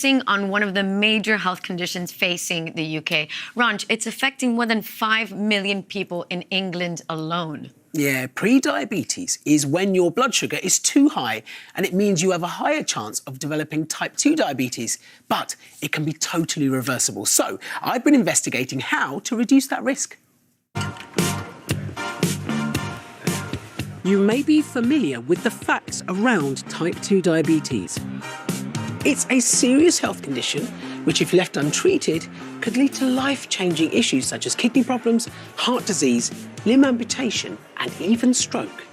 On one of the major health conditions facing the UK. Ranj, it's affecting more than 5 million people in England alone. Yeah, pre-diabetes is when your blood sugar is too high, and it means you have a higher chance of developing type 2 diabetes, but it can be totally reversible. So I've been investigating how to reduce that risk. You may be familiar with the facts around type 2 diabetes. It's a serious health condition which, if left untreated, could lead to life-changing issues such as kidney problems, heart disease, limb amputation, and even stroke.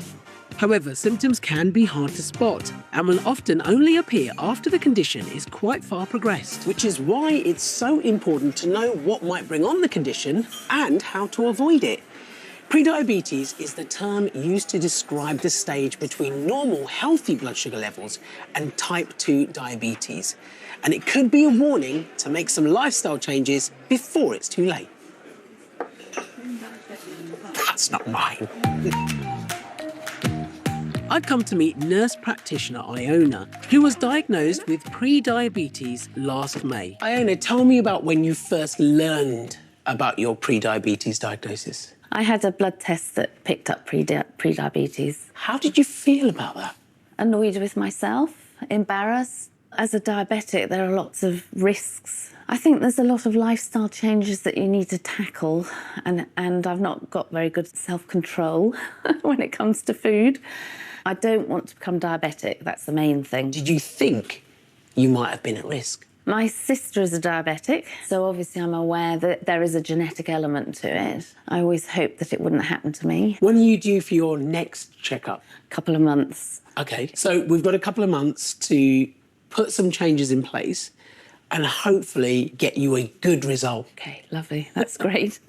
However, symptoms can be hard to spot and will often only appear after the condition is quite far progressed, which is why it's so important to know what might bring on the condition and how to avoid it. Prediabetes is the term used to describe the stage between normal, healthy blood sugar levels and type 2 diabetes. And it could be a warning to make some lifestyle changes before it's too late. That's not mine. I'd come to meet nurse practitioner Iona, who was diagnosed with prediabetes last May. Iona, tell me about when you first learned about your prediabetes diagnosis. I had a blood test that picked up prediabetes. How did you feel about that? Annoyed with myself, embarrassed. As a diabetic, there are lots of risks. I think there's a lot of lifestyle changes that you need to tackle, and I've not got very good self-control when it comes to food. I don't want to become diabetic, that's the main thing. Did you think you might have been at risk? My sister is a diabetic, so obviously I'm aware that there is a genetic element to it. I always hoped that it wouldn't happen to me. When are you due for your next checkup? A couple of months. OK, so we've got a couple of months to put some changes in place and hopefully get you a good result. OK, lovely. That's great.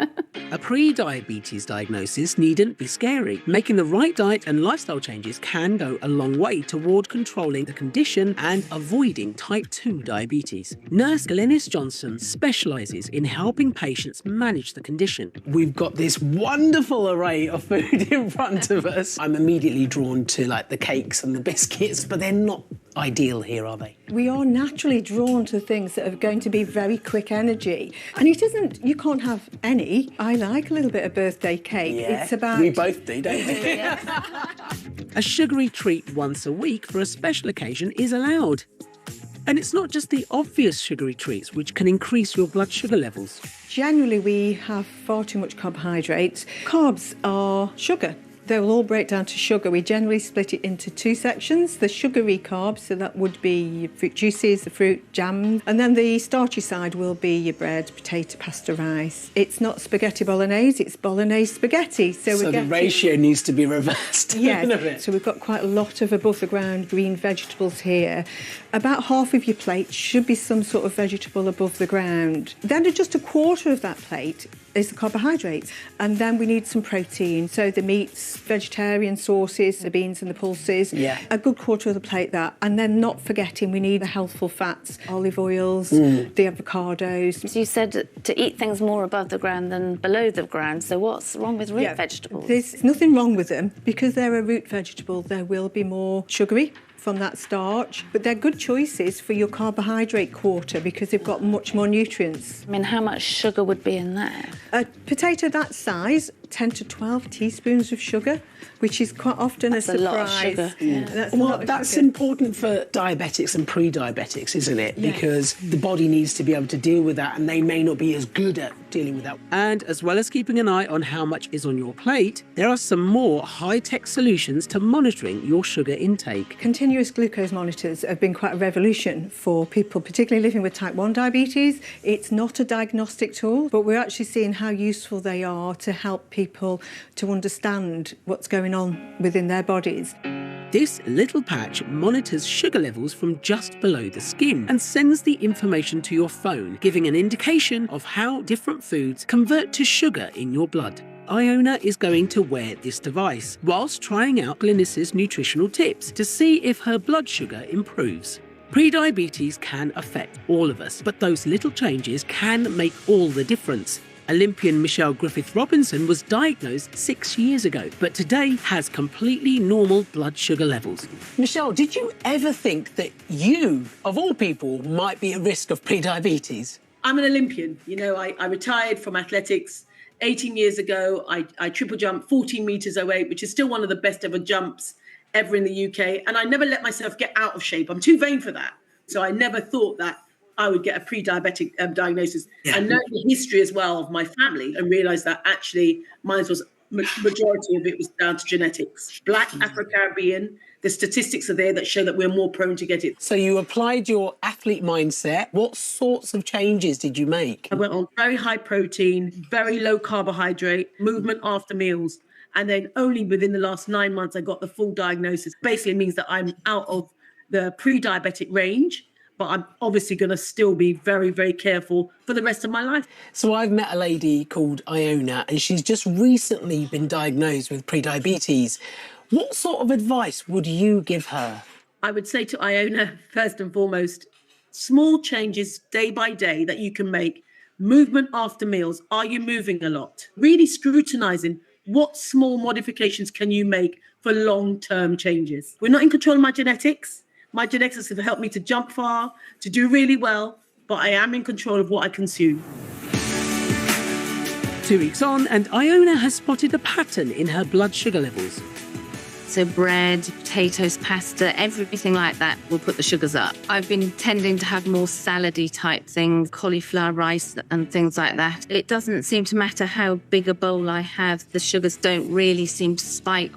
A pre-diabetes diagnosis needn't be scary. Making the right diet and lifestyle changes can go a long way toward controlling the condition and avoiding type 2 diabetes. Nurse Glenys Johnson specialises in helping patients manage the condition. We've got this wonderful array of food in front of us. I'm immediately drawn to like the cakes and the biscuits, but they're not ideal here, are they? We are naturally drawn to things that are going to be very quick energy. And it isn't, you can't have any. I like a little bit of birthday cake. Yeah, it's about... we both do, don't we? A sugary treat once a week for a special occasion is allowed. And it's not just the obvious sugary treats which can increase your blood sugar levels. Generally, we have far too much carbohydrates. Carbs are sugar. They will all break down to sugar. We generally split it into two sections. The sugary carbs, so that would be your fruit juices, the fruit jams, and then the starchy side will be your bread, potato, pasta, rice. It's not spaghetti bolognese, it's bolognese spaghetti. So the ratio needs to be reversed. Yes, so we've got quite a lot of above-the-ground green vegetables here. About half of your plate should be some sort of vegetable above the ground. Then just a quarter of that plate is the carbohydrates. And then we need some protein. So the meats, vegetarian sauces, the beans and the pulses. Yeah. A good quarter of the plate that. And then not forgetting we need the healthful fats, olive oils, the avocados. So you said to eat things more above the ground than below the ground. So what's wrong with root vegetables? There's nothing wrong with them. Because they're a root vegetable, there will be more sugary from that starch, but they're good choices for your carbohydrate quarter because they've got much more nutrients. I mean, how much sugar would be in there? A potato that size, 10 to 12 teaspoons of sugar, which is quite often a surprise. That's a lot of sugar. Yeah. That's important for diabetics and pre-diabetics, isn't it? Yes. Because the body needs to be able to deal with that, and they may not be as good at dealing with that. And as well as keeping an eye on how much is on your plate, there are some more high-tech solutions to monitoring your sugar intake. Continuous glucose monitors have been quite a revolution for people, particularly living with type 1 diabetes. It's not a diagnostic tool, but we're actually seeing how useful they are to help people to understand what's going on within their bodies. This little patch monitors sugar levels from just below the skin and sends the information to your phone, giving an indication of how different foods convert to sugar in your blood. Iona is going to wear this device whilst trying out Glenys's nutritional tips to see if her blood sugar improves. Prediabetes can affect all of us, but those little changes can make all the difference. Olympian Michelle Griffith-Robinson was diagnosed 6 years ago, but today has completely normal blood sugar levels. Michelle, did you ever think that you, of all people, might be at risk of prediabetes? I'm an Olympian. You know, I retired from athletics 18 years ago. I triple jumped 14 metres 08, which is still one of the best ever jumps ever in the UK. And I never let myself get out of shape. I'm too vain for that. So I never thought that I would get a pre-diabetic diagnosis. Yeah. I know the history as well of my family and realised that actually mine was, majority of it was down to genetics. Black, Afro-Caribbean, the statistics are there that show that we're more prone to get it. So you applied your athlete mindset. What sorts of changes did you make? I went on very high protein, very low carbohydrate, movement after meals. And then only within the last 9 months, I got the full diagnosis. Basically means that I'm out of the pre-diabetic range, but I'm obviously going to still be very, very careful for the rest of my life. So I've met a lady called Iona, and she's just recently been diagnosed with prediabetes. What sort of advice would you give her? I would say to Iona, first and foremost, small changes day by day that you can make. Movement after meals. Are you moving a lot? Really scrutinizing what small modifications can you make for long-term changes. We're not in control of my genetics. My genetics have helped me to jump far, to do really well, but I am in control of what I consume. 2 weeks on, and Iona has spotted a pattern in her blood sugar levels. So bread, potatoes, pasta, everything like that will put the sugars up. I've been tending to have more salady type things, cauliflower rice and things like that. It doesn't seem to matter how big a bowl I have, the sugars don't really seem to spike.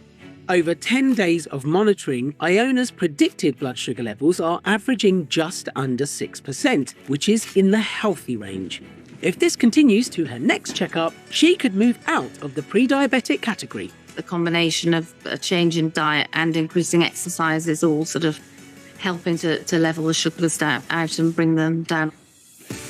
Over 10 days of monitoring, Iona's predicted blood sugar levels are averaging just under 6%, which is in the healthy range. If this continues to her next checkup, she could move out of the pre-diabetic category. The combination of a change in diet and increasing exercise is all sort of helping to level the sugars out and bring them down.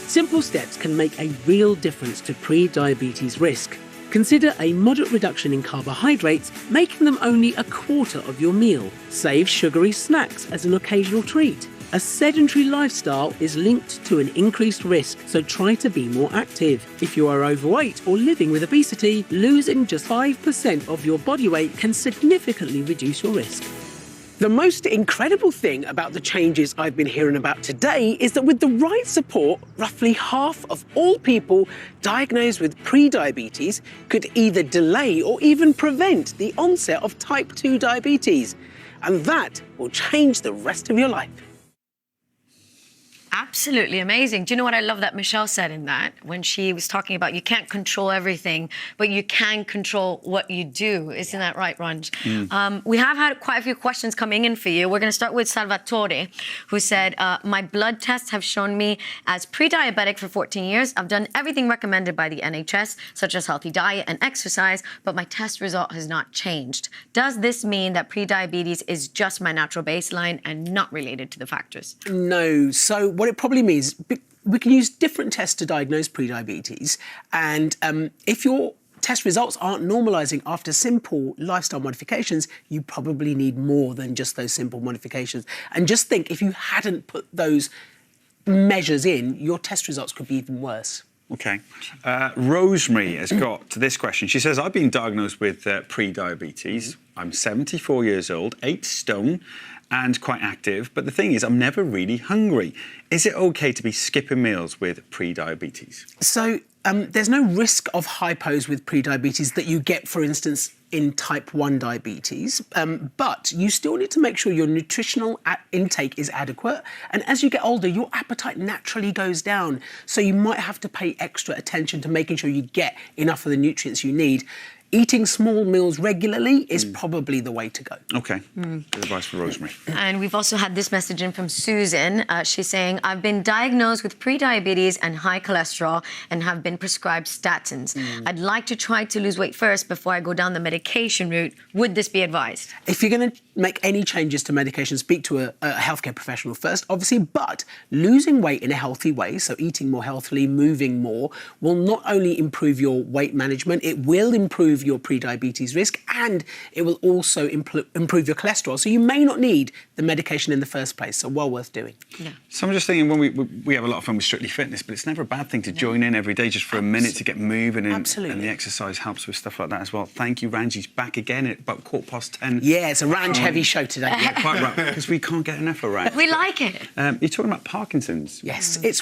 Simple steps can make a real difference to pre-diabetes risk. Consider a moderate reduction in carbohydrates, making them only a quarter of your meal. Save sugary snacks as an occasional treat. A sedentary lifestyle is linked to an increased risk, so try to be more active. If you are overweight or living with obesity, losing just 5% of your body weight can significantly reduce your risk. The most incredible thing about the changes I've been hearing about today is that with the right support, roughly half of all people diagnosed with prediabetes could either delay or even prevent the onset of type 2 diabetes. And that will change the rest of your life. Absolutely amazing. Do you know what I love that Michelle said in that? When she was talking about you can't control everything, but you can control what you do. Isn't that right, Ranj? We have had quite a few questions coming in for you. We're going to start with Salvatore, who said, my blood tests have shown me as pre-diabetic for 14 years. I've done everything recommended by the NHS, such as healthy diet and exercise, but my test result has not changed. Does this mean that pre-diabetes is just my natural baseline and not related to the factors? No. So what it probably means, we can use different tests to diagnose prediabetes, and if your test results aren't normalising after simple lifestyle modifications, you probably need more than just those simple modifications. And just think, if you hadn't put those measures in, your test results could be even worse. OK. Rosemary has got to this question. She says, I've been diagnosed with pre-diabetes. I'm 74 years old, 8 stone, and quite active. But the thing is, I'm never really hungry. Is it OK to be skipping meals with pre-diabetes? So there's no risk of hypos with pre-diabetes that you get, for instance, in type 1 diabetes. But you still need to make sure your nutritional intake is adequate. And as you get older, your appetite naturally goes down. So you might have to pay extra attention to making sure you get enough of the nutrients you need. Eating small meals regularly is probably the way to go. OK. Good advice for Rosemary. And we've also had this message in from Susan. She's saying, I've been diagnosed with pre-diabetes and high cholesterol and have been prescribed statins. I'd like to try to lose weight first before I go down the medication route. Would this be advised? If you're going to make any changes to medication, speak to a healthcare professional first, obviously, but losing weight in a healthy way, so eating more healthily, moving more, will not only improve your weight management, it will improve improve your pre-diabetes risk, and it will also improve your cholesterol. So you may not need the medication in the first place, so well worth doing. Yeah. So I'm just thinking, when we have a lot of fun with Strictly Fitness, but it's never a bad thing to join in every day just for a minute to get moving, and the exercise helps with stuff like that as well. Thank you, Ranji's back again at about 10:15. Yeah, it's a Ranj-heavy show today. Yeah, quite right, because we can't get enough of Ranj. We like it. You're talking about Parkinson's. Yes, it's